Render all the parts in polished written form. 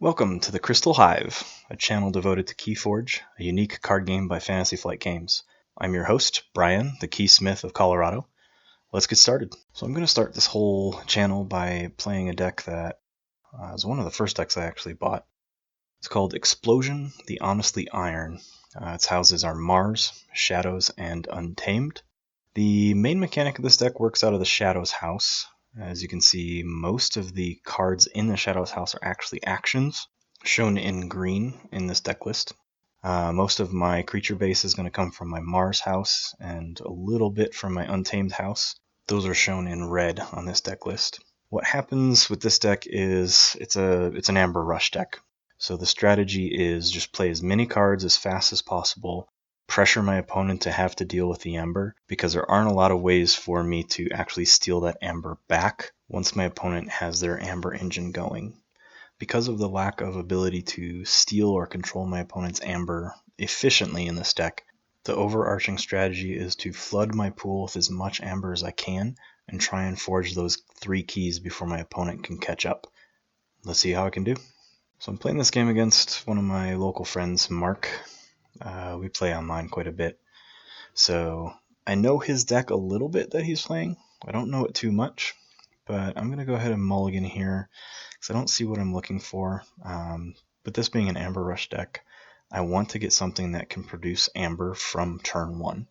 Welcome to the Crystal Hive, a channel devoted to Keyforge, a unique card game by Fantasy Flight Games. I'm your host, Brian, the Keysmith of Colorado. Let's get started. So I'm going to start this whole channel by playing a deck that is one of the first decks I actually bought. It's called Explosion, the Honestly Iron. Its houses are Mars, Shadows, and Untamed. The main mechanic of this deck works out of the Shadows house. As you can see, most of the cards in the Shadows house are actually actions, shown in green in this deck list. Most of my creature base is going to come from my Mars house and a little bit from my Untamed house. Those are shown in red on this deck list. What happens with this deck is it's an Aember Rush deck. So the strategy is just play as many cards as fast as possible, pressure my opponent to have to deal with the Amber, because there aren't a lot of ways for me to actually steal that Amber back once my opponent has their Amber engine going. Because of the lack of ability to steal or control my opponent's Amber efficiently in this deck, the overarching strategy is to flood my pool with as much Amber as I can and try and forge those 3 keys before my opponent can catch up. Let's see how I can do. So I'm playing this game against one of my local friends, Mark. We play online quite a bit. So I know his deck a little bit that he's playing. I don't know it too much, but I'm going to go ahead and mulligan here because I don't see what I'm looking for. But this being an Aember Rush deck, I want to get something that can produce Amber from turn 1.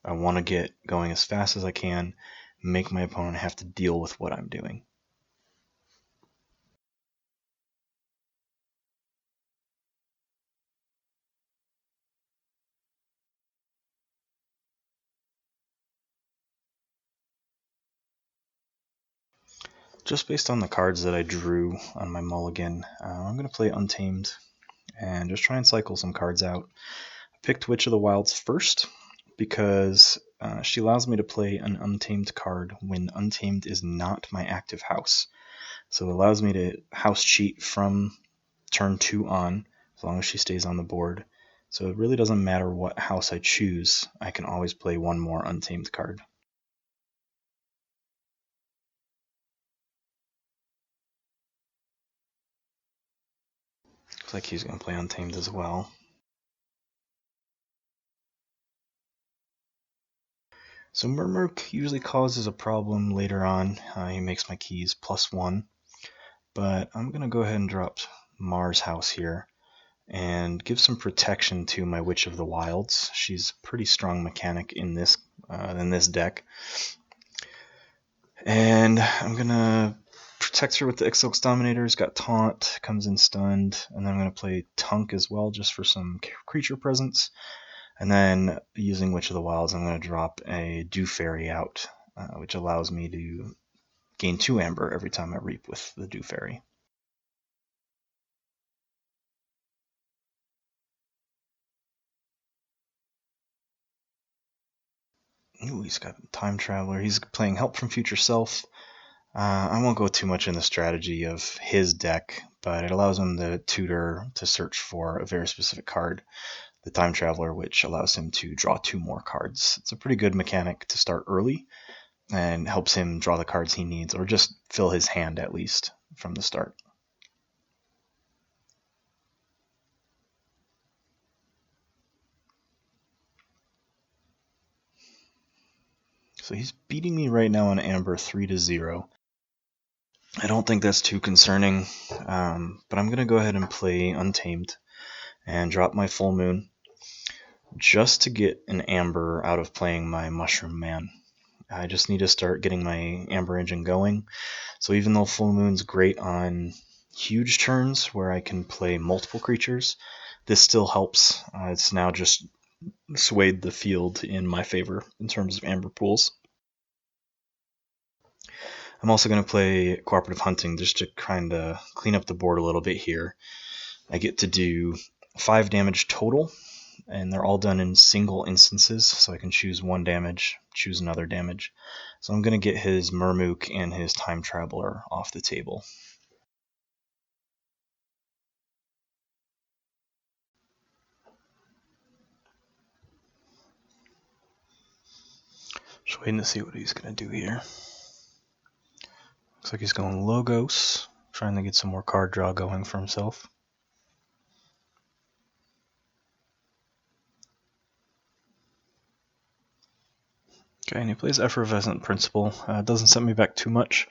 I want to get going as fast as I can, make my opponent have to deal with what I'm doing. Just based on the cards that I drew on my mulligan, I'm going to play Untamed and just try and cycle some cards out. I picked Witch of the Wilds first because she allows me to play an Untamed card when Untamed is not my active house. So it allows me to house cheat from turn 2 on, as long as she stays on the board. So it really doesn't matter what house I choose, I can always play one more Untamed card. Looks like he's going to play Untamed as well. So Murmurk usually causes a problem later on. He makes my keys +1. But I'm going to go ahead and drop Mars House here and give some protection to my Witch of the Wilds. She's a pretty strong mechanic in this deck. And I'm going to protect her with the Exil's Dominator. He's got Taunt, comes in stunned, and then I'm going to play Tunk as well just for some creature presence. And then using Witch of the Wilds, I'm going to drop a Dew Fairy out, which allows me to gain 2 Amber every time I reap with the Dew Fairy. Ooh, he's got Time Traveler. He's playing Help from Future Self. I won't go too much in the strategy of his deck, but it allows him the tutor to search for a very specific card, the Time Traveler, which allows him to draw 2 more cards. It's a pretty good mechanic to start early and helps him draw the cards he needs, or just fill his hand at least from the start. So he's beating me right now on Amber 3-0. I don't think that's too concerning, but I'm going to go ahead and play Untamed and drop my Full Moon just to get an Amber out of playing my Mushroom Man. I just need to start getting my Amber engine going. So even though Full Moon's great on huge turns where I can play multiple creatures, this still helps. It's now just swayed the field in my favor in terms of Amber pools. I'm also going to play Cooperative Hunting just to kind of clean up the board a little bit here. I get to do 5 damage total, and they're all done in single instances, so I can choose 1 damage, choose another damage. So I'm going to get his Murmook and his Time Traveler off the table. Just waiting to see what he's going to do here. Looks like he's going Logos, trying to get some more card draw going for himself. Okay, and he plays Effervescent Principle. Doesn't set me back too much.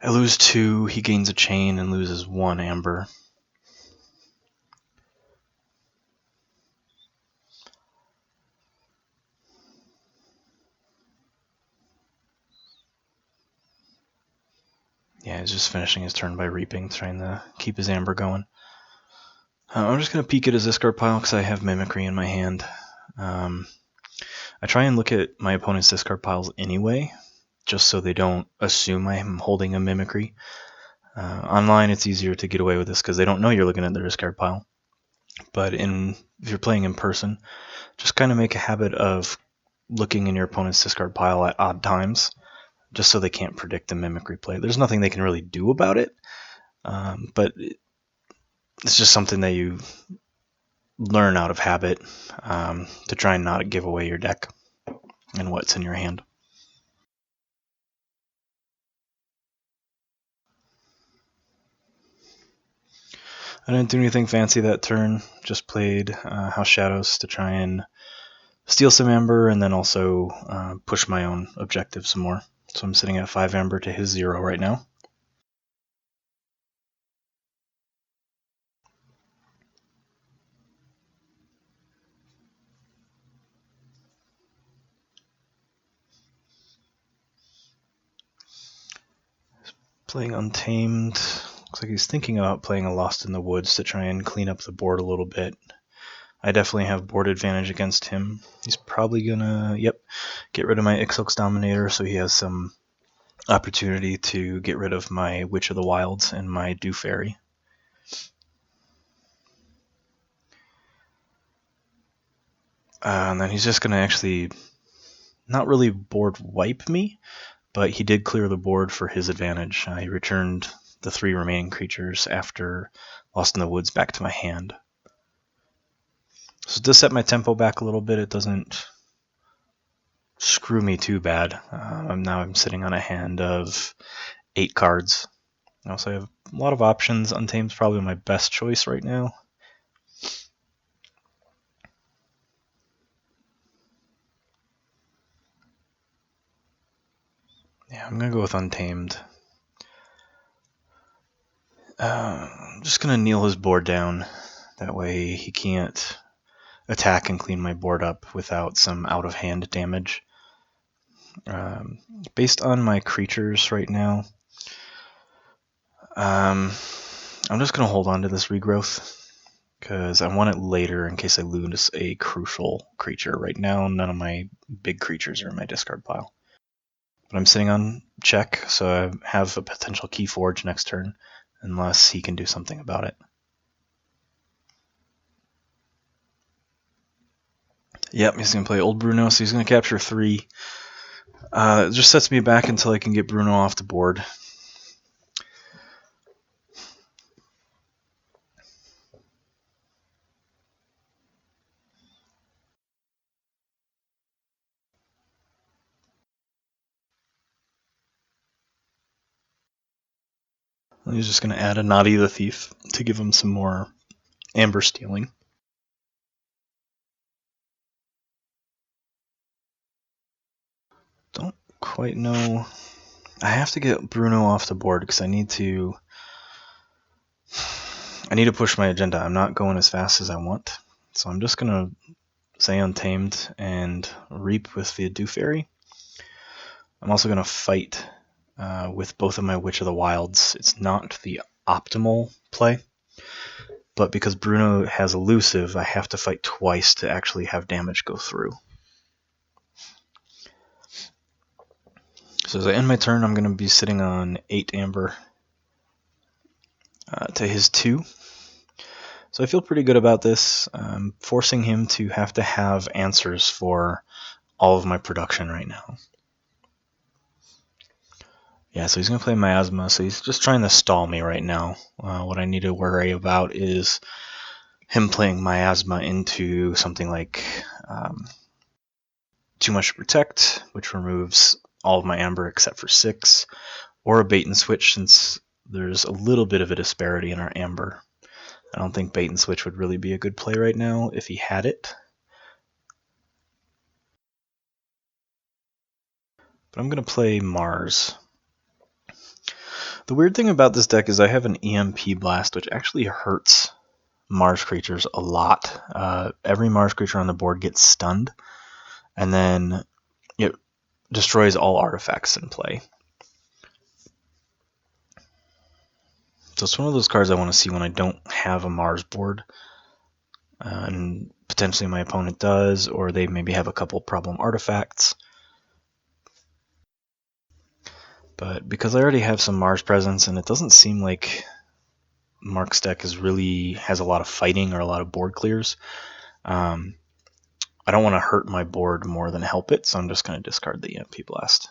I lose 2, he gains a chain and loses 1 amber. Yeah, he's just finishing his turn by reaping, trying to keep his amber going. I'm just going to peek at his discard pile because I have Mimicry in my hand. I try and look at my opponent's discard piles anyway, just so they don't assume I'm holding a Mimicry. Online, it's easier to get away with this because they don't know you're looking at their discard pile. But if you're playing in person, just kind of make a habit of looking in your opponent's discard pile at odd times, just so they can't predict the Mimicry play. There's nothing they can really do about it, but it's just something that you learn out of habit to try and not give away your deck and what's in your hand. I didn't do anything fancy that turn, just played House Shadows to try and steal some amber and then also push my own objective some more. So I'm sitting at 5 amber to his 0 right now. Playing Untamed. Looks like he's thinking about playing a Lost in the Woods to try and clean up the board a little bit. I definitely have board advantage against him. He's probably gonna, get rid of my Ixox Dominator so he has some opportunity to get rid of my Witch of the Wilds and my Dew Fairy. And then he's just gonna actually not really board wipe me, but he did clear the board for his advantage. He returned the 3 remaining creatures after Lost in the Woods back to my hand. So it does set my tempo back a little bit. It doesn't screw me too bad. Now I'm sitting on a hand of 8 cards. So I have a lot of options. Untamed's probably my best choice right now. Yeah, I'm going to go with Untamed. I'm just going to kneel his board down. That way he can't attack and clean my board up without some out-of-hand damage. Based on my creatures right now, I'm just going to hold on to this regrowth because I want it later in case I lose a crucial creature. Right now, none of my big creatures are in my discard pile. But I'm sitting on check, so I have a potential Keyforge next turn, unless he can do something about it. Yep, he's going to play Old Bruno, so he's going to capture 3. It just sets me back until I can get Bruno off the board. He's just going to add a Naughty the Thief to give him some more amber stealing. Don't quite know. I have to get Bruno off the board because I need to push my agenda. I'm not going as fast as I want. So I'm just going to say Untamed and reap with the Dew Fairy. I'm also going to fight with both of my Witch of the Wilds. It's not the optimal play, but because Bruno has elusive, I have to fight twice to actually have damage go through. So as I end my turn, I'm going to be sitting on 8 amber to his 2. So I feel pretty good about this, forcing him to have answers for all of my production right now. Yeah, so he's going to play Miasma, so he's just trying to stall me right now. What I need to worry about is him playing Miasma into something like Too Much to Protect, which removes all of my amber except for 6, or a Bait and Switch, since there's a little bit of a disparity in our Aember. I don't think bait and switch would really be a good play right now if he had it. But I'm going to play Mars. The weird thing about this deck is I have an EMP Blast, which actually hurts Mars creatures a lot. Every Mars creature on the board gets stunned, and then it destroys all artifacts in play. So it's one of those cards I want to see when I don't have a Mars board, and potentially my opponent does, or they maybe have a couple problem artifacts. But because I already have some Mars presence, and it doesn't seem like Mark's deck has a lot of fighting or a lot of board clears, I don't want to hurt my board more than help it, so I'm just going to discard the EMP Blast.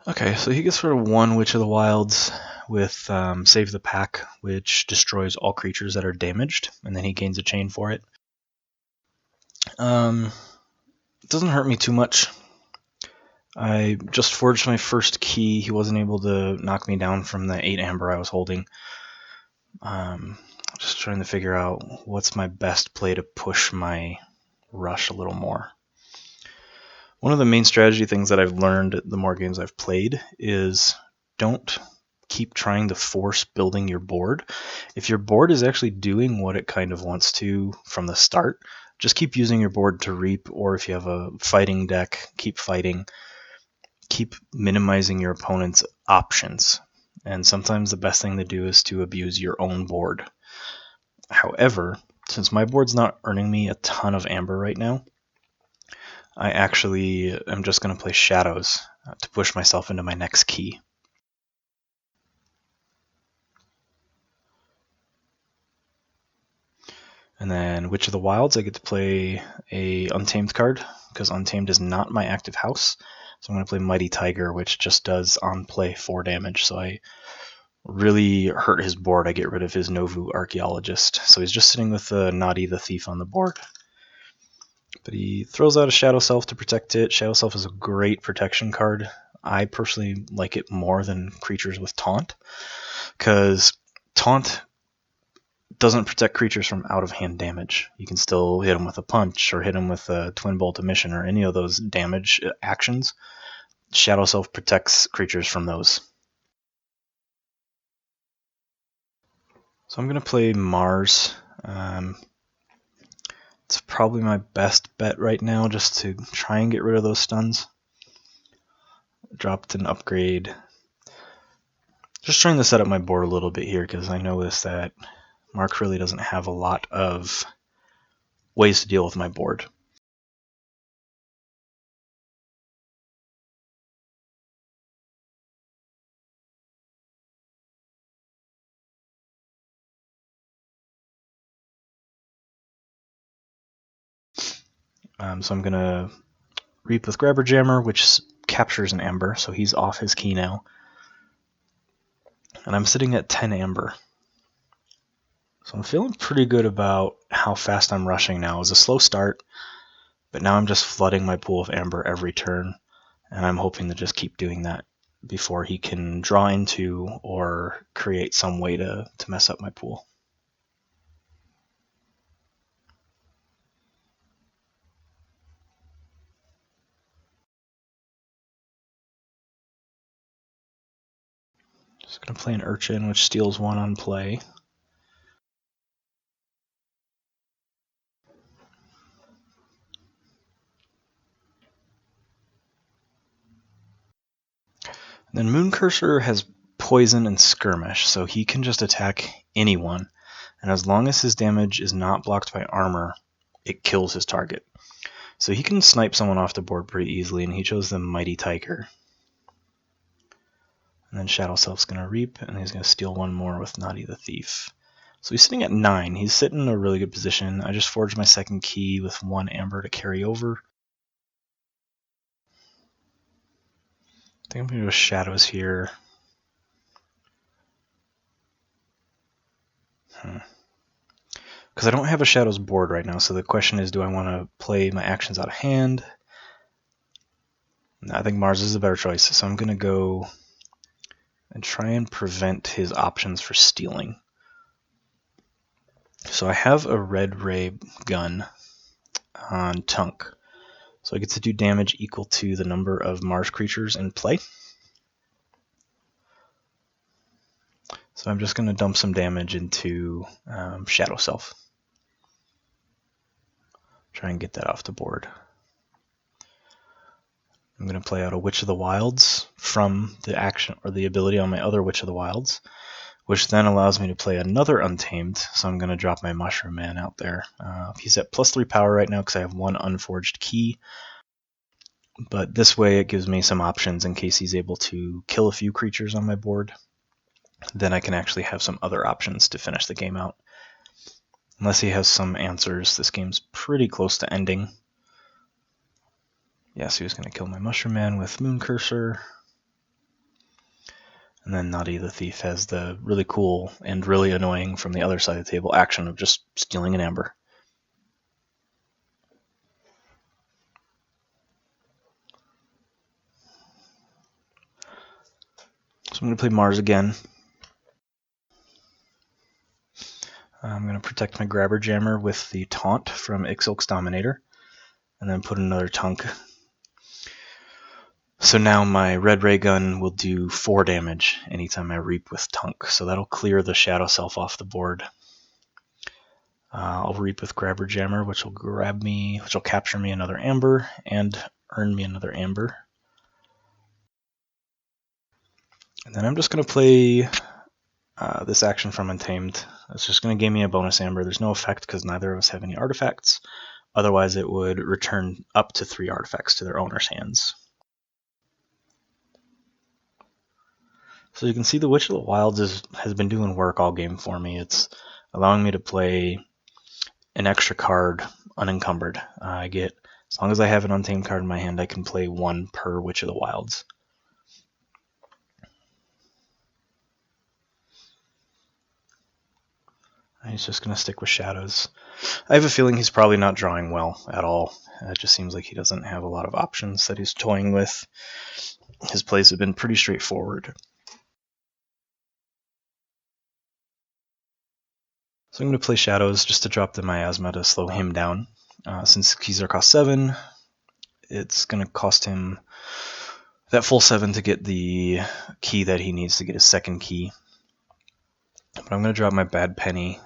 Okay, so he gets rid of one Witch of the Wilds with Save the Pack, which destroys all creatures that are damaged, and then he gains a chain for it. It doesn't hurt me too much. I just forged my first key. He wasn't able to knock me down from the 8 Amber I was holding. Just trying to figure out what's my best play to push my rush a little more. One of the main strategy things that I've learned the more games I've played is don't keep trying to force building your board. If your board is actually doing what it kind of wants to from the start, just keep using your board to reap, or if you have a fighting deck, keep fighting. Keep minimizing your opponent's options. And sometimes the best thing to do is to abuse your own board. However, since my board's not earning me a ton of Amber right now, I actually am just going to play Shadows to push myself into my next key. And then Witch of the Wilds, I get to play a Untamed card, because Untamed is not my active house. So I'm going to play Mighty Tiger, which just does on play 4 damage. So I really hurt his board. I get rid of his Novu Archaeologist. So he's just sitting with Nadi the Thief on the board. But he throws out a Shadow Self to protect it. Shadow Self is a great protection card. I personally like it more than creatures with Taunt, because Taunt doesn't protect creatures from out-of-hand damage. You can still hit them with a punch, or hit them with a Twin Bolt Emission, or any of those damage actions. Shadow Self protects creatures from those. So I'm going to play Mars. It's probably my best bet right now, just to try and get rid of those stuns. Dropped an upgrade. Just trying to set up my board a little bit here, because I noticed that Mark really doesn't have a lot of ways to deal with my board. So I'm going to Reap with Grabber Jammer, which captures an Amber, so he's off his key now. And I'm sitting at 10 Amber. So I'm feeling pretty good about how fast I'm rushing now. It was a slow start, but now I'm just flooding my pool of Amber every turn, and I'm hoping to just keep doing that before he can draw into or create some way to mess up my pool. Just going to play an Urchin, which steals 1 on play. Then Moon Cursor has Poison and Skirmish, so he can just attack anyone, and as long as his damage is not blocked by armor, it kills his target. So he can snipe someone off the board pretty easily, and he chose the Mighty Tiger. And then Shadow Self's going to Reap, and he's going to steal 1 more with Nadi the Thief. So he's sitting at 9. He's sitting in a really good position. I just forged my second key with 1 amber to carry over. I think I'm going to do shadows here. Because I don't have a shadows board right now, so the question is, do I want to play my actions out of hand? I think Mars is a better choice, so I'm going to go and try and prevent his options for stealing. So I have a red ray gun on Tunk, so I get to do damage equal to the number of Mars creatures in play. So I'm just going to dump some damage into Shadow Self. Try and get that off the board. I'm going to play out a Witch of the Wilds from the action or the ability on my other Witch of the Wilds, which then allows me to play another Untamed, so I'm going to drop my Mushroom Man out there. He's at +3 power right now because I have 1 unforged key, but this way it gives me some options in case he's able to kill a few creatures on my board. Then I can actually have some other options to finish the game out. Unless he has some answers, this game's pretty close to ending. Yes, he was going to kill my Mushroom Man with Moon Cursor. And then Naughty the Thief has the really cool and really annoying from the other side of the table action of just stealing an Amber. So I'm going to play Mars again. I'm going to protect my Grabber Jammer with the Taunt from Ixilk's Dominator, and then put another Tunk. So now my red ray gun will do 4 damage anytime I reap with Tunk, so that'll clear the Shadow Self off the board. I'll reap with Grabber Jammer, which will capture me another Amber and earn me another Amber. And then I'm just going to play this action from Untamed. It's just going to give me a bonus Amber. There's no effect because neither of us have any artifacts. Otherwise, it would return up to 3 artifacts to their owner's hands. So you can see the Witch of the Wilds has been doing work all game for me. It's allowing me to play an extra card unencumbered. As long as I have an Untamed card in my hand, I can play 1 per Witch of the Wilds. He's just going to stick with shadows. I have a feeling he's probably not drawing well at all. It just seems like he doesn't have a lot of options that he's toying with. His plays have been pretty straightforward. So I'm going to play shadows just to drop the miasma to slow him down. Since keys are cost 7, it's going to cost him that full 7 to get the key that he needs to get his second key. But I'm going to drop my Bad Penny.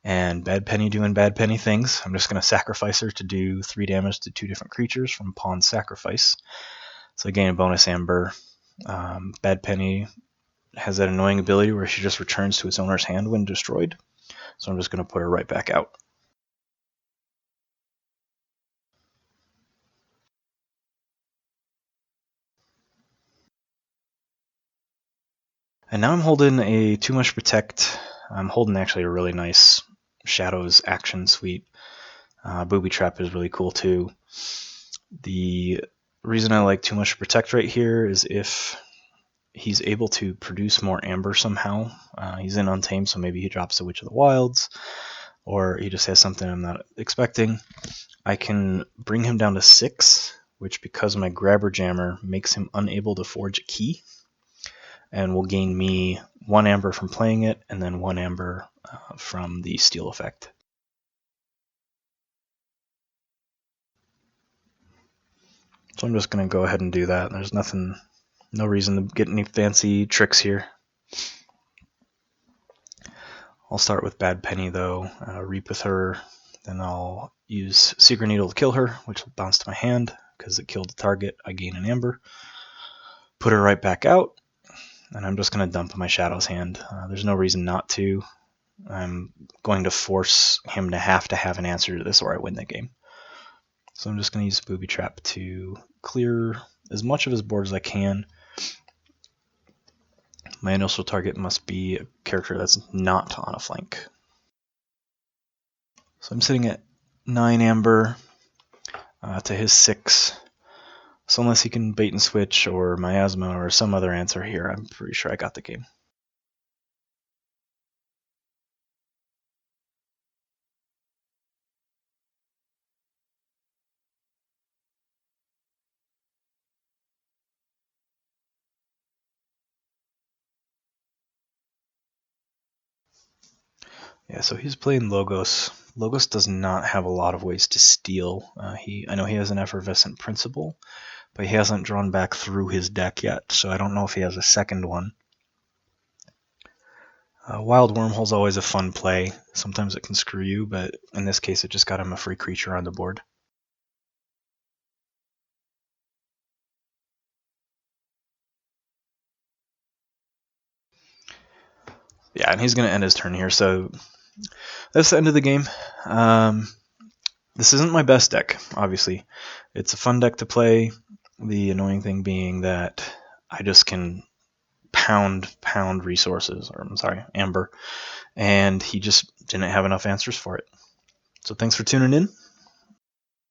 And Bad Penny doing Bad Penny things. I'm just going to sacrifice her to do 3 damage to 2 different creatures from Pawn Sacrifice. So I gain a bonus Amber. Bad Penny has that annoying ability where she just returns to its owner's hand when destroyed. So I'm just going to put her right back out. And now I'm holding a Too Much Protect. I'm holding actually a really nice Shadows action suite. Booby Trap is really cool too. The reason I like Too Much Protect right here is if he's able to produce more Amber somehow. He's in Untamed, so maybe he drops a Witch of the Wilds, or he just has something I'm not expecting. I can bring him down to 6, which because my Grabber Jammer makes him unable to forge a key, and will gain me 1 Amber from playing it, and then 1 Amber from the steal effect. So I'm just going to go ahead and do that. There's no reason to get any fancy tricks here. I'll start with Bad Penny though, reap with her, then I'll use Secret Needle to kill her, which will bounce to my hand because it killed the target. I gain an Amber. Put her right back out, and I'm just going to dump my Shadow's hand. There's no reason not to. I'm going to force him to have an answer to this or I win the game. So I'm just going to use Booby Trap to clear as much of his board as I can. My initial target must be a character that's not on a flank. So I'm sitting at 9 Amber to his 6. So unless he can bait and switch or miasma or some other answer here, I'm pretty sure I got the game. Yeah, so he's playing Logos. Logos does not have a lot of ways to steal. I know he has an Effervescent Principle, but he hasn't drawn back through his deck yet, so I don't know if he has a second one. Wild Wormhole's always a fun play. Sometimes it can screw you, but in this case it just got him a free creature on the board. Yeah, and he's going to end his turn here, so that's the end of the game. This isn't my best deck, obviously. It's a fun deck to play. The annoying thing being that I just can pound resources, or I'm sorry, Amber, and he just didn't have enough answers for it. So thanks for tuning in.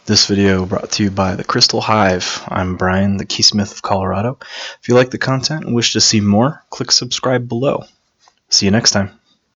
This video brought to you by the Crystal Hive. I'm Brian, the Keysmith of Colorado. If you like the content and wish to see more, click subscribe below. See you next time.